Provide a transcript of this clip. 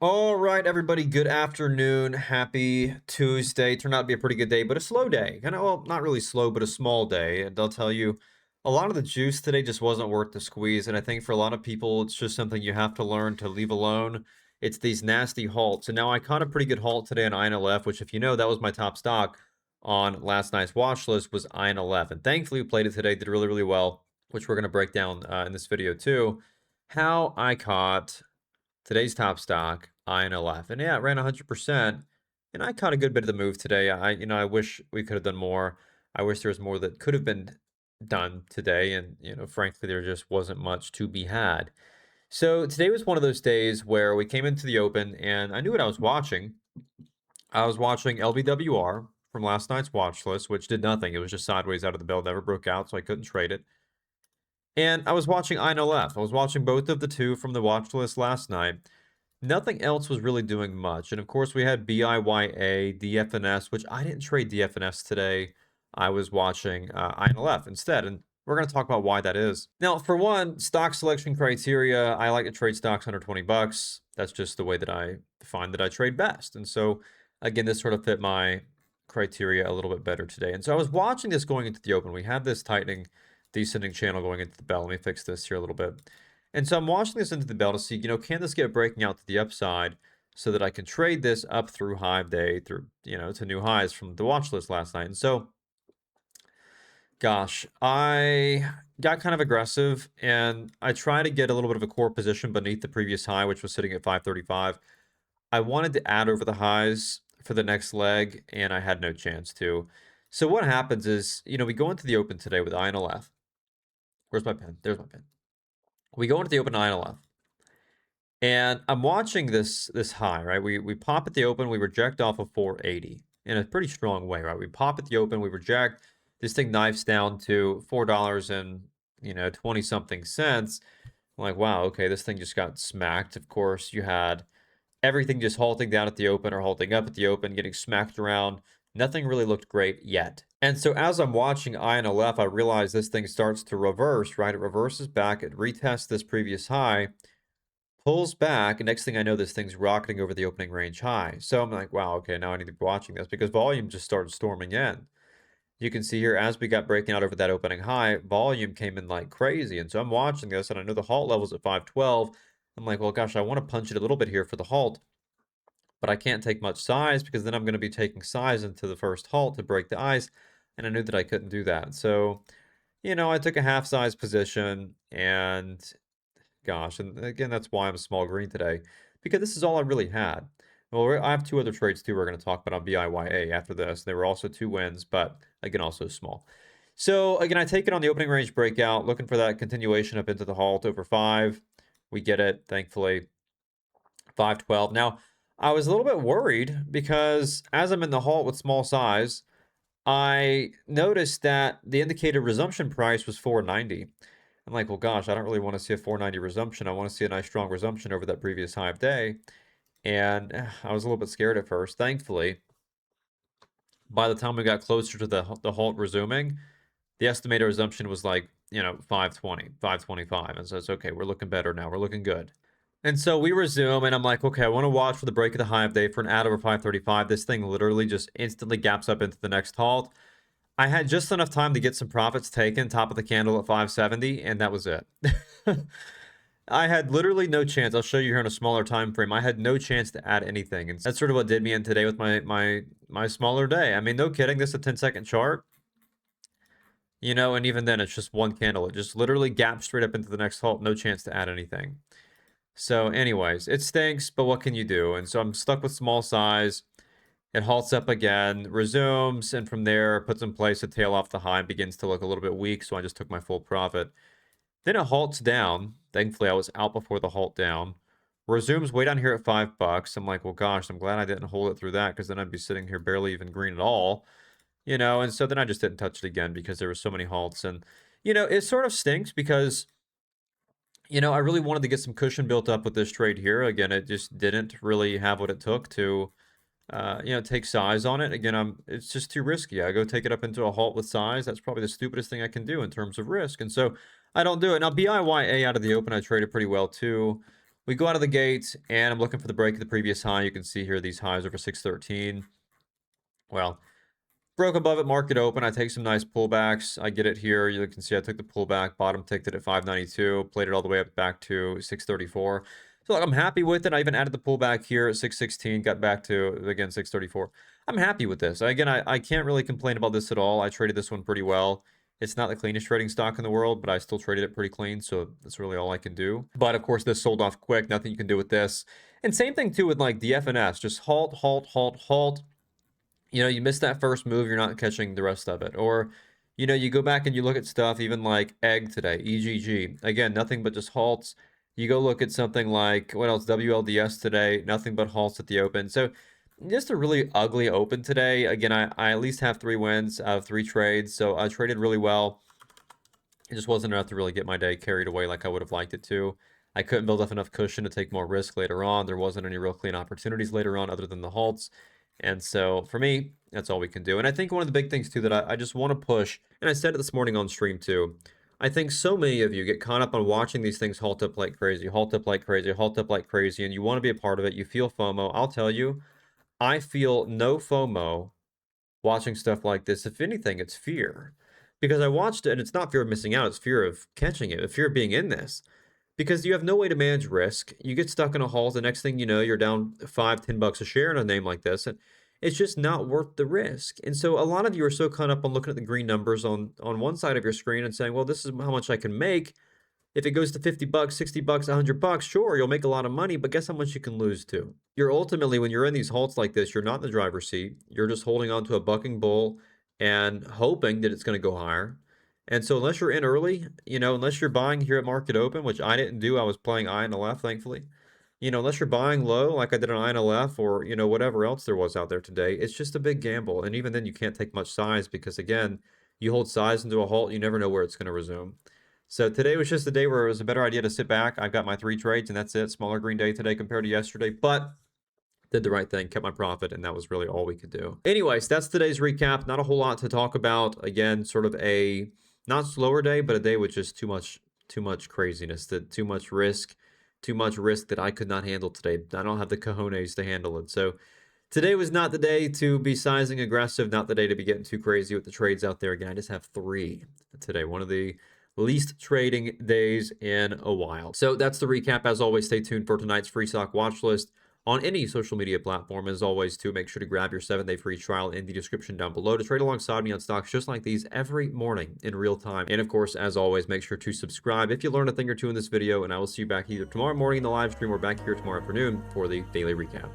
All right, everybody, good afternoon. Happy Tuesday. Turned out to be a pretty good day, but a slow day. Kind of, well, not really slow, but a small day. And I'll tell you, a lot of the juice today just wasn't worth the squeeze. And I think for a lot of people, it's just something you have to learn to leave alone. It's these nasty halts. And now I caught a pretty good halt today on INLF, which, if you know, that was my top stock on last night's watch list was INLF. And thankfully, we played it today, did really, really well, which we're going to break down in this video too. How I caught today's top stock, INLF. And yeah, it ran 100%. And I caught a good bit of the move today. I wish we could have done more. I wish there was more that could have been done today. And, frankly, there just wasn't much to be had. So today was one of those days where we came into the open and I knew what I was watching. I was watching LBWR from last night's watch list, which did nothing. It was just sideways out of the bell, never broke out, so I couldn't trade it. And I was watching INLF. I was watching both of the two from the watch list last night. Nothing else was really doing much. And of course, we had BIYA, DFNS, which I didn't trade DFNS today. I was watching INLF instead. And we're going to talk about why that is. Now, for one, stock selection criteria, I like to trade stocks under 20 bucks. That's just the way that I find that I trade best. And so, again, this sort of fit my criteria a little bit better today. And so I was watching this going into the open. We had this tightening, descending channel going into the bell. Let me fix this here a little bit. And so I'm watching this into the bell to see, can this get breaking out to the upside so that I can trade this up through Hive Day, through, to new highs from the watch list last night. And so, gosh, I got kind of aggressive and I tried to get a little bit of a core position beneath the previous high, which was sitting at 535. I wanted to add over the highs for the next leg, and I had no chance to. So what happens is, we go into the open today with INLF. Where's my pen? There's my pen. We go into the open INLF. And I'm watching this high, right? We pop at the open, we reject off of 480 in a pretty strong way, right? We pop at the open, we reject. This thing knifes down to $4 and 20 something cents. I'm like, wow, okay, this thing just got smacked. Of course, you had everything just halting down at the open or halting up at the open, getting smacked around. Nothing really looked great yet. And so as I'm watching INLF, I realize this thing starts to reverse, right? It reverses back, it retests this previous high, pulls back, and next thing I know, this thing's rocketing over the opening range high. So I'm like, wow, okay, now I need to be watching this because volume just started storming in. You can see here, as we got breaking out over that opening high, volume came in like crazy. And so I'm watching this, and I know the halt level's at 512. I'm like, well, gosh, I want to punch it a little bit here for the halt, but I can't take much size because then I'm going to be taking size into the first halt to break the ice. And I knew that I couldn't do that. So, I took a half size position and gosh, and again, that's why I'm a small green today, because this is all I really had. Well, I have two other trades too we're going to talk about on BIYA after this. They were also two wins, but again, also small. So again, I take it on the opening range breakout, looking for that continuation up into the halt over 5. We get it, thankfully, 512. Now, I was a little bit worried because as I'm in the halt with small size, I noticed that the indicated resumption price was 490. I'm like, well, gosh, I don't really want to see a 490 resumption. I want to see a nice strong resumption over that previous high of day. And I was a little bit scared at first. Thankfully, by the time we got closer to the halt resuming, the estimated resumption was like, 520, 525. And so it's okay. We're looking better now. We're looking good. And so we resume, and I'm like, okay, I want to watch for the break of the high of day for an add over 535. This thing literally just instantly gaps up into the next halt. I had just enough time to get some profits taken, top of the candle at 570, and that was it. I had literally no chance. I'll show you here in a smaller time frame. I had no chance to add anything, and that's sort of what did me in today with my smaller day. I mean, no kidding. This is a 10-second chart, and even then, it's just one candle. It just literally gaps straight up into the next halt. No chance to add anything. So, anyways, it stinks, but what can you do? And so I'm stuck with small size. It halts up again, resumes, and from there puts in place a tail off the high and begins to look a little bit weak, so I just took my full profit. Then it halts down. Thankfully, I was out before the halt down. Resumes way down here at $5. I'm like, well, gosh, I'm glad I didn't hold it through that because then I'd be sitting here barely even green at all, and so then I just didn't touch it again because there were so many halts. And, it sort of stinks because, I really wanted to get some cushion built up with this trade here. Again, it just didn't really have what it took to take size on it. Again, it's just too risky. I go take it up into a halt with size. That's probably the stupidest thing I can do in terms of risk. And so I don't do it. Now, BIYA out of the open, I traded pretty well too. We go out of the gate, and I'm looking for the break of the previous high. You can see here these highs over 613. Well, broke above it, market open. I take some nice pullbacks. I get it here. You can see I took the pullback, bottom ticked it at 592, played it all the way up back to 634. So like, I'm happy with it. I even added the pullback here at 616, got back to, again, 634. I'm happy with this. Again, I can't really complain about this at all. I traded this one pretty well. It's not the cleanest trading stock in the world, but I still traded it pretty clean, so that's really all I can do. But of course, this sold off quick. Nothing you can do with this. And same thing too with like the FNS. Just halt, halt, halt, halt. You know, you miss that first move, you're not catching the rest of it. Or, you know, you go back and you look at stuff, even like egg today, EGG. Again, nothing but just halts. You go look at something like, what else, WLDS today, nothing but halts at the open. So just a really ugly open today. Again, I at least have 3 wins out of 3 trades, so I traded really well. It just wasn't enough to really get my day carried away like I would have liked it to. I couldn't build up enough cushion to take more risk later on. There wasn't any real clean opportunities later on other than the halts. And so for me, that's all we can do. And I think one of the big things too that I just want to push, and I said it this morning on stream too, I think so many of you get caught up on watching these things halt up like crazy, halt up like crazy, halt up like crazy, and you want to be a part of it. You feel FOMO. I'll tell you, I feel no FOMO watching stuff like this. If anything, it's fear. Because I watched it, and it's not fear of missing out, it's fear of catching it, fear of being in this. Because you have no way to manage risk. You get stuck in a halt, the next thing you know, you're down $5-10 a share in a name like this, and it's just not worth the risk. And so a lot of you are so caught up on looking at the green numbers on one side of your screen and saying, well, this is how much I can make. If it goes to $50, $60, $100, sure, you'll make a lot of money, but guess how much you can lose too? You're ultimately, when you're in these halts like this, you're not in the driver's seat. You're just holding on to a bucking bull and hoping that it's going to go higher. And so unless you're in early, you know, unless you're buying here at market open, which I didn't do, I was playing INLF, thankfully. You know, unless you're buying low like I did on INLF or, you know, whatever else there was out there today, it's just a big gamble. And even then you can't take much size because, again, you hold size into a halt, you never know where it's going to resume. So today was just a day where it was a better idea to sit back. I've got my 3 trades and that's it. Smaller green day today compared to yesterday, but did the right thing, kept my profit, and that was really all we could do. Anyways, that's today's recap. Not a whole lot to talk about. Again, sort of a not slower day, but a day with just too much craziness, too much risk that I could not handle today. I don't have the cojones to handle it. So today was not the day to be sizing aggressive, not the day to be getting too crazy with the trades out there. Again, I just have 3 today. One of the least trading days in a while. So that's the recap. As always, stay tuned for tonight's free stock watch list on any social media platform. As always, too, make sure to grab your 7-day free trial in the description down below to trade alongside me on stocks just like these every morning in real time. And of course, as always, make sure to subscribe if you learned a thing or two in this video, and I will see you back either tomorrow morning in the live stream or back here tomorrow afternoon for the daily recap.